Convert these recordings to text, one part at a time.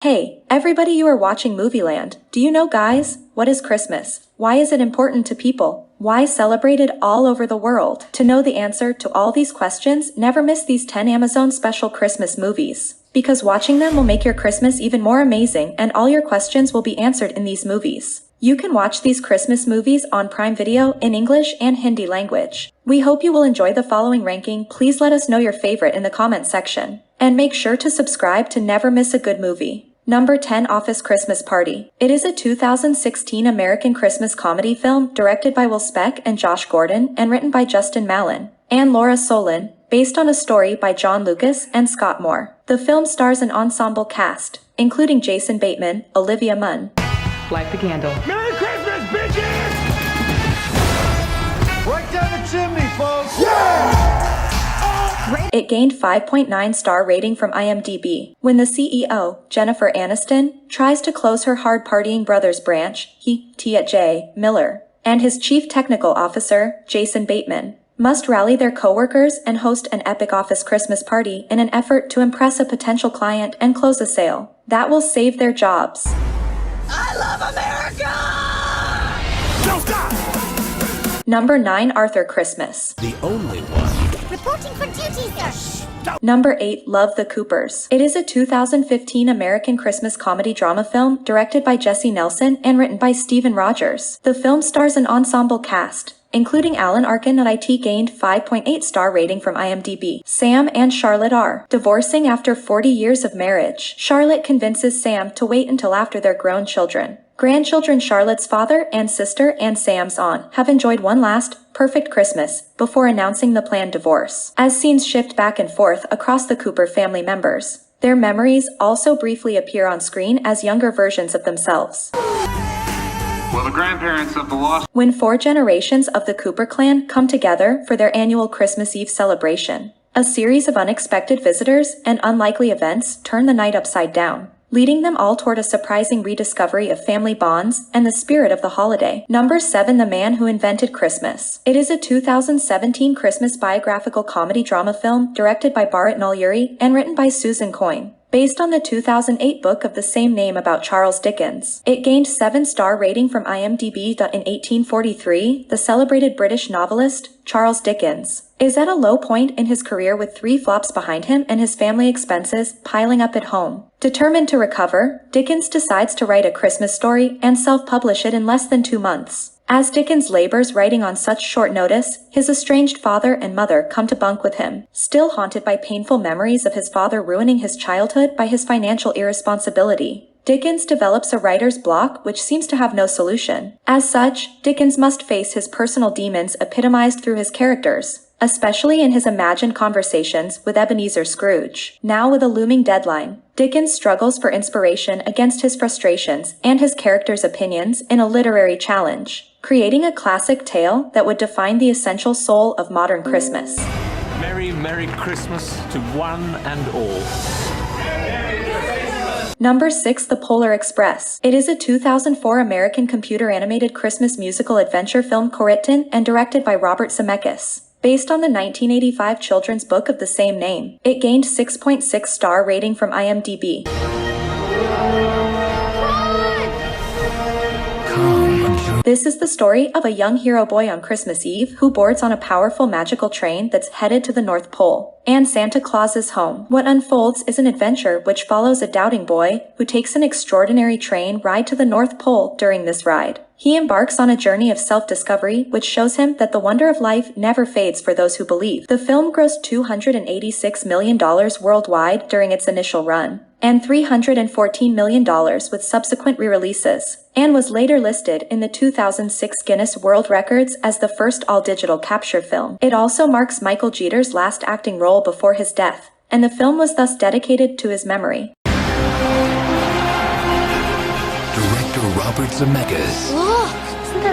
Hey, everybody, you are watching Movieland. Do you know, guys? What is Christmas? Why is it important to people? Why celebrate it all over the world? To know the answer to all these questions, never miss these 10 Amazon special Christmas movies. Because watching them will make your Christmas even more amazing, and all your questions will be answered in these movies. You can watch these Christmas movies on Prime Video in English and Hindi language. We hope you will enjoy the following ranking. Please let us know your favorite in the comment section. And make sure to subscribe to never miss a good movie. Number 10, Office Christmas Party. It is a 2016 American Christmas comedy film directed by Will Speck and Josh Gordon and written by Justin Malin and Laura Solin, based on a story by John Lucas and Scott Moore. The film stars an ensemble cast, including Jason Bateman, Olivia Munn. Light the candle. Merry Christmas, bitches! Right down the chimney, folks! Yeah! It gained 5.9 star rating from IMDb. When the CEO, Jennifer Aniston, tries to close her hard-partying brother's branch, T.J. Miller, and his chief technical officer, Jason Bateman, must rally their co-workers and host an epic office Christmas party in an effort to impress a potential client and close a sale that will save their jobs. I love America! Don't stop! Number 9, Arthur Christmas. The only one. Reporting for duty, sir. Number 8, Love the Coopers. It is a 2015 American Christmas comedy drama film directed by Jesse Nelson and written by Steven Rogers. The film stars an ensemble cast, including Alan Arkin. At IT gained 5.8 star rating from IMDb. Sam and Charlotte are divorcing after 40 years of marriage. Charlotte convinces Sam to wait until after their grown grandchildren. Charlotte's father and sister and Sam's aunt have enjoyed one last perfect Christmas before announcing the planned divorce. As scenes shift back and forth across the Cooper family members, their memories also briefly appear on screen as younger versions of themselves. Well, the grandparents of the lost. When 4 generations of the Cooper clan come together for their annual Christmas Eve celebration, a series of unexpected visitors and unlikely events turn the night upside down, leading them all toward a surprising rediscovery of family bonds and the spirit of the holiday. Number 7, The Man Who Invented Christmas. It is a 2017 Christmas biographical comedy drama film directed by Bharat Naluri and written by Susan Coyne, based on the 2008 book of the same name about Charles Dickens. It gained 7-star rating from IMDb. In 1843, the celebrated British novelist, Charles Dickens, is at a low point in his career with 3 flops behind him and his family expenses piling up at home. Determined to recover, Dickens decides to write a Christmas story and self-publish it in less than 2 months. As Dickens labors writing on such short notice, his estranged father and mother come to bunk with him, still haunted by painful memories of his father ruining his childhood by his financial irresponsibility. Dickens develops a writer's block which seems to have no solution. As such, Dickens must face his personal demons epitomized through his characters, especially in his imagined conversations with Ebenezer Scrooge. Now with a looming deadline, Dickens struggles for inspiration against his frustrations and his characters' opinions in a literary challenge, creating a classic tale that would define the essential soul of modern Christmas. Merry, Merry Christmas to one and all. Number 6, The Polar Express. It is a 2004 American computer-animated Christmas musical adventure film co-written and directed by Robert Zemeckis, based on the 1985 children's book of the same name. It gained 6.6 star rating from IMDb. This is the story of a young hero boy on Christmas Eve who boards on a powerful magical train that's headed to the North Pole and Santa Claus's home. What unfolds is an adventure which follows a doubting boy who takes an extraordinary train ride to the North Pole. During this ride, he embarks on a journey of self-discovery which shows him that the wonder of life never fades for those who believe. The film grossed $286 million worldwide during its initial run, and $314 million with subsequent re-releases, and was later listed in the 2006 Guinness World Records as the first all-digital capture film. It also marks Michael Jeter's last acting role before his death, and the film was thus dedicated to his memory. Director Robert Zemeckis.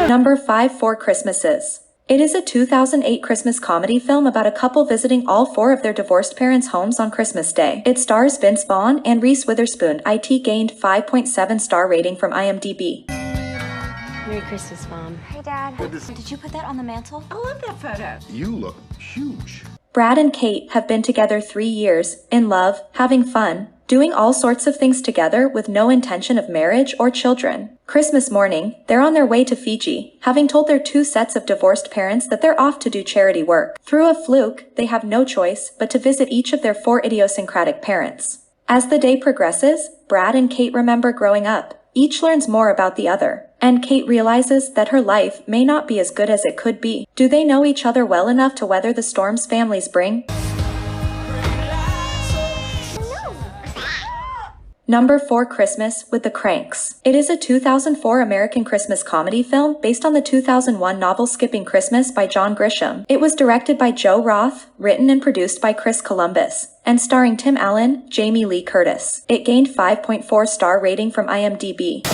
Number 5, 4 Christmases. It is a 2008 Christmas comedy film about a couple visiting all 4 of their divorced parents' homes on Christmas Day. It stars Vince Vaughn and Reese Witherspoon. It gained 5.7 star rating from IMDb. Merry Christmas, Mom. Hey, Dad. Did you put that on the mantle? I love that photo. You look huge. Brad and Kate have been together 3 years, in love, having fun, doing all sorts of things together with no intention of marriage or children. Christmas morning, they're on their way to Fiji, having told their 2 sets of divorced parents that they're off to do charity work. Through a fluke, they have no choice but to visit each of their 4 idiosyncratic parents. As the day progresses, Brad and Kate remember growing up. Each learns more about the other, and Kate realizes that her life may not be as good as it could be. Do they know each other well enough to weather the storms families bring? Number 4, Christmas with the Kranks. It is a 2004 American Christmas comedy film based on the 2001 novel Skipping Christmas by John Grisham. It was directed by Joe Roth, written and produced by Chris Columbus, and starring Tim Allen, Jamie Lee Curtis. It gained 5.4 star rating from IMDb.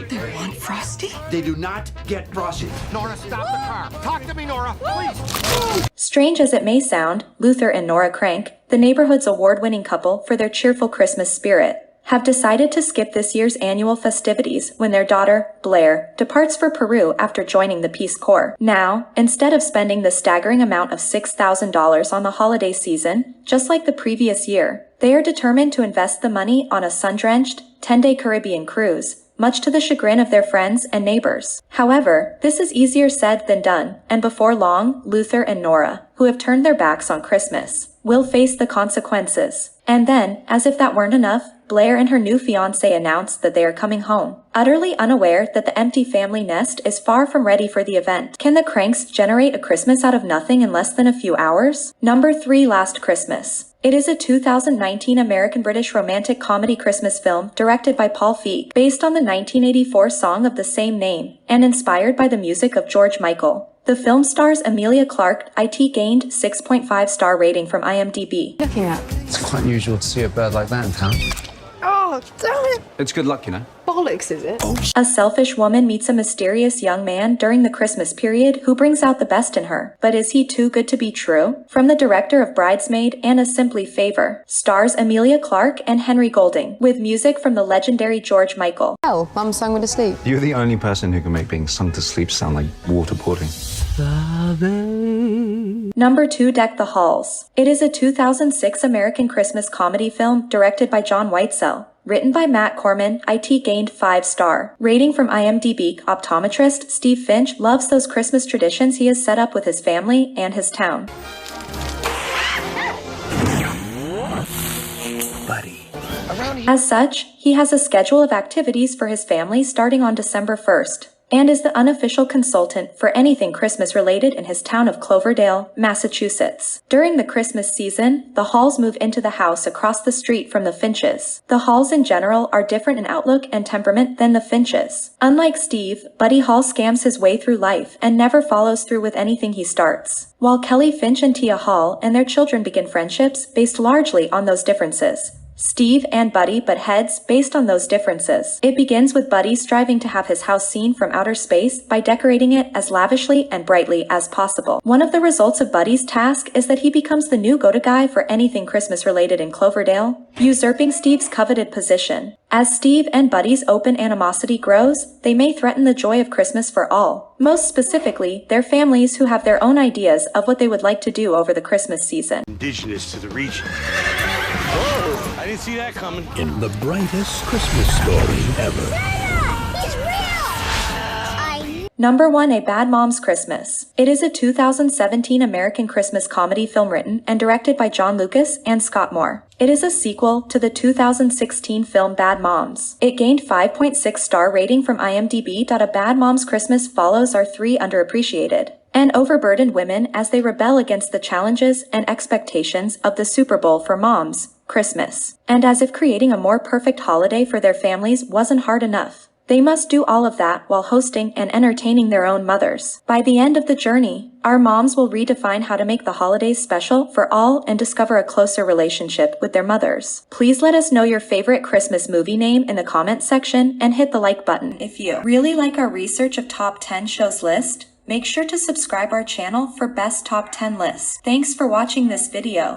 They want Frosty? They do not get Frosty. Nora, stop the car. Talk to me, Nora, please. Strange as it may sound, Luther and Nora Krank, the neighborhood's award-winning couple for their cheerful Christmas spirit, have decided to skip this year's annual festivities when their daughter, Blair, departs for Peru after joining the Peace Corps. Now, instead of spending the staggering amount of $6,000 on the holiday season, just like the previous year, they are determined to invest the money on a sun-drenched, 10-day Caribbean cruise, much to the chagrin of their friends and neighbors. However, this is easier said than done, and before long, Luther and Nora, who have turned their backs on Christmas, will face the consequences. And then, as if that weren't enough, Blair and her new fiancé announce that they are coming home, utterly unaware that the empty family nest is far from ready for the event. Can the Kranks generate a Christmas out of nothing in less than a few hours? Number 3, Last Christmas. It is a 2019 American-British romantic comedy Christmas film directed by Paul Feig, based on the 1984 song of the same name, and inspired by the music of George Michael. The film stars Emilia Clarke. It gained 6.5 star rating from IMDb. Looking at? It's quite unusual to see a bird like that in town. Oh, damn it! It's good luck, you know. Bollocks, is it? A selfish woman meets a mysterious young man during the Christmas period who brings out the best in her. But is he too good to be true? From the director of Bridesmaid and A Simply Favor, stars Emilia Clarke and Henry Golding, with music from the legendary George Michael. Oh, Mum sung me to sleep. You're the only person who can make being sung to sleep sound like waterboarding. Number 2, Deck the Halls. It is a 2006 American Christmas comedy film directed by John Whitesell. Written by Matt Corman, it gained 5 star rating from IMDb. Optometrist Steve Finch loves those Christmas traditions he has set up with his family and his town. Buddy. As such, he has a schedule of activities for his family starting on December 1st. And is the unofficial consultant for anything Christmas-related in his town of Cloverdale, Massachusetts. During the Christmas season, the Halls move into the house across the street from the Finches. The Halls in general are different in outlook and temperament than the Finches. Unlike Steve, Buddy Hall scams his way through life and never follows through with anything he starts, while Kelly Finch and Tia Hall and their children begin friendships based largely on those differences. Steve and Buddy butt heads based on those differences. It begins with Buddy striving to have his house seen from outer space by decorating it as lavishly and brightly as possible. One of the results of Buddy's task is that he becomes the new go-to guy for anything Christmas related in Cloverdale, usurping Steve's coveted position. As Steve and Buddy's open animosity grows, they may threaten the joy of Christmas for all. Most specifically, their families who have their own ideas of what they would like to do over the Christmas season. Indigenous to the region. Whoa, I didn't see that coming. In the brightest Christmas story ever. Number 1, A Bad Mom's Christmas. It is a 2017 American Christmas comedy film written and directed by John Lucas and Scott Moore. It is a sequel to the 2016 film Bad Moms. It gained 5.6 star rating from IMDb. A Bad Mom's Christmas follows our 3 underappreciated and overburdened women as they rebel against the challenges and expectations of the Super Bowl for moms, Christmas. And as if creating a more perfect holiday for their families wasn't hard enough, they must do all of that while hosting and entertaining their own mothers. By the end of the journey, our moms will redefine how to make the holidays special for all and discover a closer relationship with their mothers. Please let us know your favorite Christmas movie name in the comments section and hit the like button. If you really like our research of top 10 shows list, make sure to subscribe our channel for best top 10 lists. Thanks for watching this video.